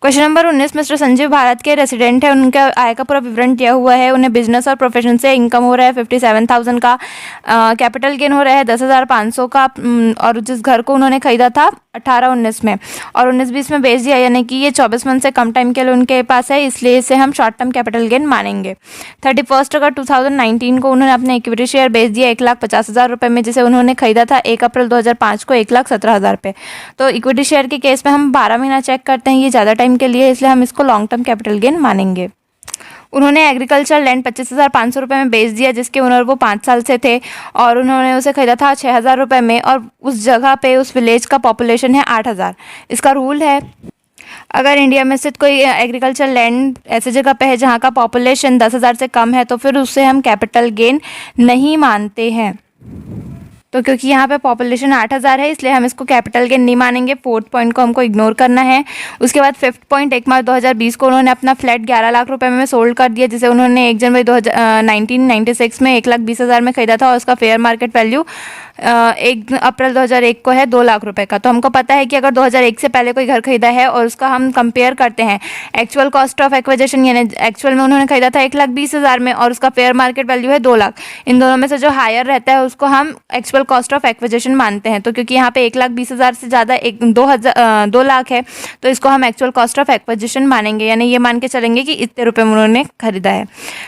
Question number 19, mister Sanjeev Bharat के resident है, उनका आय का पूरा विवरण दिया हुआ है। उन्हें बिजनेस और प्रोफेशन से इनकम हो रहा है 57,000 का, कैपिटल गेन हो रहा है 10,500 का, और जिस घर को उन्होंने खरीदा था 18-19 में और 19-20 में बेच दिया, यानी कि ये 24 मंथ से कम टाइम के लिए उनके पास है, इसलिए इसे हम शॉर्ट टर्म कैपिटल गेन मानेंगे। 31 अगस्त 2019 को उन्होंने अपने इक्विटी शेयर बेच दिया 1,50,000 रुपये में, जिसे उन्होंने खरीदा था 1 अप्रैल 2005 को 1,17,000 पे। तो इक्विटी शेयर के केस में हम 12 महीना चेक करते हैं, ये ज़्यादा टाइम के लिए, इसलिए हम इसको लॉन्ग टर्म कैपिटल गेन मानेंगे। उन्होंने एग्रीकल्चर लैंड 25,500 रुपये में बेच दिया, जिसके ओनर वो 5 साल से थे, और उन्होंने उसे खरीदा था 6,000 रुपये में, और उस जगह पे उस विलेज का पॉपुलेशन है 8,000। इसका रूल है, अगर इंडिया में स्थित कोई एग्रीकल्चर लैंड ऐसी जगह पे है जहाँ का पॉपुलेशन 10,000 से कम है, तो फिर उससे हम कैपिटल गेन नहीं मानते हैं। तो क्योंकि यहाँ पे पॉपुलेशन 8,000 है, इसलिए हम इसको कैपिटल गेन नहीं मानेंगे। 4th पॉइंट को हमको इग्नोर करना है। उसके बाद 5th पॉइंट, 1 मार्च 2020 को उन्होंने अपना फ्लैट 11 लाख रुपए में सोल्ड कर दिया, जिसे उन्होंने 1 जनवरी 1996 में 1,20,000 में खरीदा था, और उसका फेयर मार्केट वैल्यू 1 अप्रैल 2001 को है 2 लाख रुपए का। तो हमको पता है कि अगर 2001 से पहले कोई घर खरीदा है और उसका हम कंपेयर करते हैं एक्चुअल कॉस्ट ऑफ एक्विजिशन, यानी एक्चुअल में उन्होंने खरीदा था 1,20,000 में और उसका फेयर मार्केट वैल्यू है 2 लाख, इन दोनों में से जो हायर रहता है उसको हम एक्चुअल कॉस्ट ऑफ एक्विजिशन मानते हैं। तो क्योंकि यहाँ पे 1,20,000 से ज़्यादा 2 लाख है, तो इसको हम एक्चुअल कॉस्ट ऑफ एक्विजिशन मानेंगे, यानी ये मान के चलेंगे कि इतने रुपये में उन्होंने खरीदा है।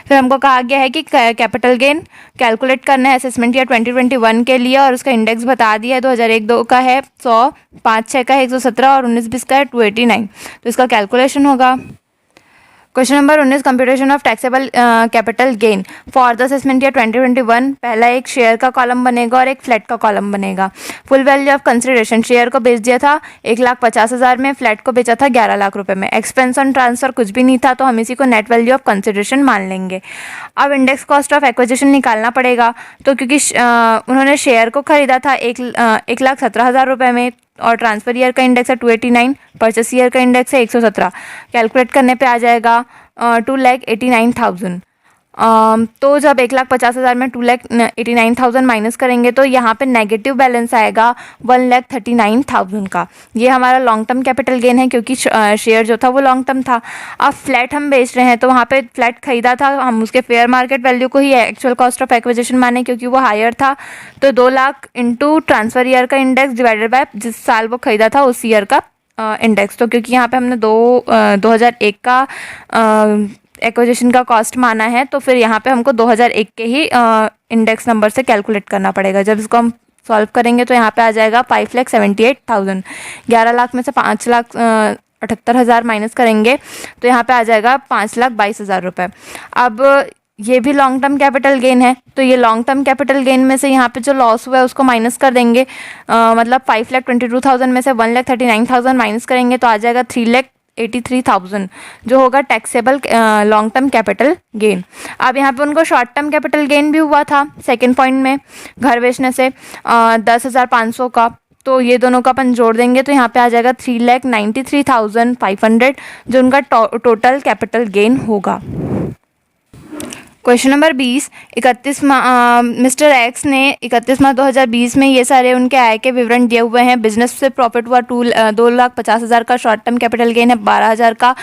फिर हमको कहा गया है कि कैपिटल गेन कैलकुलेट करना है असेसमेंट ईयर 2021 के लिए, और उसका इंडेक्स बता दिया है 2001-2 का है 100, 5-6 का है 117 और 19-20 का है 289। तो इसका कैलकुलेशन होगा। Question number 19, computation of taxable capital gain for the assessment year 2021। पहला एक शेयर का कॉलम बनेगा और एक फ्लैट का कॉलम बनेगा। Full value of consideration, share को बेच दिया था 1,50,000 में, फ्लैट को बेचा था 11 लाख रुपए में। एक्सपेंस ऑन ट्रांसफर कुछ भी नहीं था, तो हम इसी को नेट वैल्यू ऑफ कंसिडरेशन मान लेंगे। अब इंडेक्स कॉस्ट ऑफ एक्विजिशन निकालना पड़ेगा। तो क्योंकि उन्होंने शेयर को खरीदा था 1,17,000 रुपये में, और ट्रांसफर ईयर का इंडेक्स है 289, परचेस ईयर का इंडेक्स है 117, कैलकुलेट करने पे आ जाएगा 2,89,000। तो जब 1,50,000 में 2,89,000 माइनस करेंगे तो यहाँ पे नेगेटिव बैलेंस आएगा 1,39,000 का। ये हमारा लॉन्ग टर्म कैपिटल गेन है, क्योंकि शेयर जो था वो लॉन्ग टर्म था। अब फ्लैट हम बेच रहे हैं, तो वहाँ पे फ्लैट खरीदा था, हम उसके फेयर मार्केट वैल्यू को ही एक्चुअल कॉस्ट ऑफ एक्विजिशन माने, क्योंकि वो हायर था। तो 2 लाख इंटू ट्रांसफर ईयर का इंडेक्स डिवाइडेड बाय जिस साल वो खरीदा था उस ईयर का इंडेक्स। तो क्योंकि यहाँ पे हमने 2001 का एक्विजिशन का कॉस्ट माना है, तो फिर यहाँ पे हमको 2001 के ही इंडेक्स नंबर से कैलकुलेट करना पड़ेगा। जब इसको हम सॉल्व करेंगे तो यहाँ पे आ जाएगा 5,78,000। 11 लाख में से 5,78,000 माइनस करेंगे तो यहाँ पे आ जाएगा 5,22,000 रुपये। अब ये भी लॉन्ग टर्म कैपिटल गेन है, तो ये लॉन्ग टर्म कैपिटल गेन में से यहाँ पे जो लॉस हुआ है उसको माइनस कर देंगे। मतलब 5,22,000 में से 1,39,000 माइनस करेंगे तो आ जाएगा 3,83,000, जो होगा taxable long term capital gain. अब यहाँ पे उनको शॉर्ट टर्म कैपिटल गेन भी हुआ था सेकंड पॉइंट में, घर बेचने से 10,500 का। तो ये दोनों का अपन जोड़ देंगे तो यहाँ पे आ जाएगा 3,93,500, जो उनका टोटल कैपिटल गेन होगा। क्वेश्चन नंबर 20, मिस्टर एक्स ने 31 मार्च 2020 में ये सारे उनके आय के विवरण दिए हुए हैं। बिजनेस से प्रॉफिट हुआ 2,50,000 का, शॉर्ट टर्म कैपिटल गेन है 12,000 का,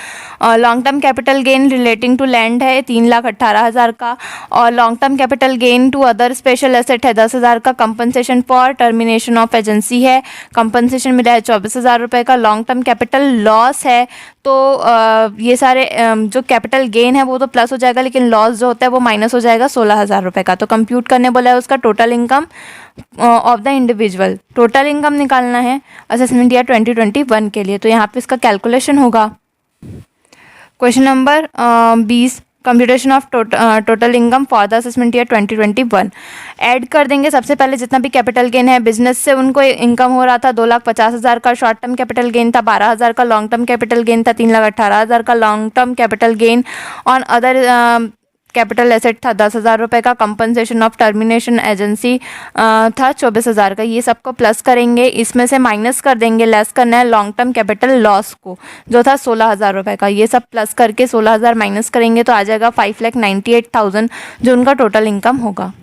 long term capital gain relating to land है 3,18,000 का, और long term capital gain to other special asset है 10,000 का। Compensation for termination of agency है, कंपनसेशन मिला है 24,000 रुपये का। लॉन्ग टर्म कैपिटल लॉस है, तो ये सारे जो कैपिटल गेन है वो तो प्लस हो जाएगा, लेकिन लॉस जो होता है वो माइनस हो जाएगा 16,000 रुपये का। तो कंप्यूट करने बोला है उसका total income of the individual. Total income निकालना है असेसमेंट ईयर 2021 के लिए, तो यहाँ पे इसका कैलकुलेशन होगा। Question number 20, computation of total income for the assessment year 2021। Add कर देंगे सबसे पहले जितना भी कैपिटल गेन है। बिजनेस से उनको इनकम हो रहा था 2,50,000 का, शॉर्ट टर्म कैपिटल गेन था 12,000 का, लॉन्ग टर्म कैपिटल गेन था 3,18,000 का, long term capital gain on other capital asset था 10,000 रुपये का, कंपनसेशन ऑफ टर्मिनेशन एजेंसी था 24,000 का। ये सबको प्लस करेंगे, इसमें से माइनस कर देंगे, लेस करना है लॉन्ग टर्म कैपिटल लॉस को जो था 16,000 रुपये का। ये सब प्लस करके 16,000 माइनस करेंगे तो आ जाएगा 5,98,000, जो उनका टोटल इनकम होगा।